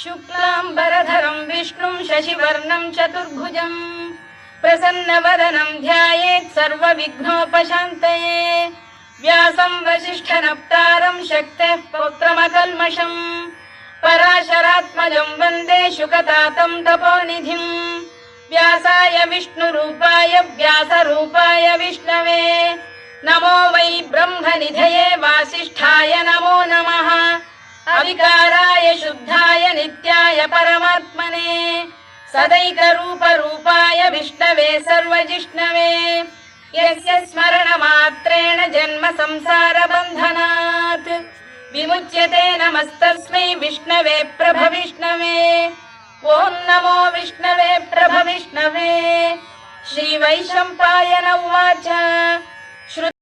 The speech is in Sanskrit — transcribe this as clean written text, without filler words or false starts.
शुक्लाम्बरधरं विष्णुं शशिवर्णं चतुर्भुजं प्रसन्नवदनं ध्यायेत् सर्वविघ्नोपशान्तये व्यासं वसिष्ठनप्तारं शक्तेः पौत्रमकल्मषम् पराशरात्मजं वन्दे शुकतातं तपोनिधिं व्यासाय विष्णुरूपाय व्यासरूपाय विष्णवे नमो वै ब्रह्मनिधये वासिष्ठाय नमो नमः अविकाराय शुद्धाय नित्याय परमात्मने सदैकरूपरूपाय विष्णवे सर्वजिष्णवे यस्य स्मरणमात्रेण जन्म संसारबन्धनात् विमुच्यते नमस्तस्मै विष्णवे प्रभविष्णवे ॐ नमो विष्णवे प्रभविष्णवे श्रीवैशम्पायन उवाच।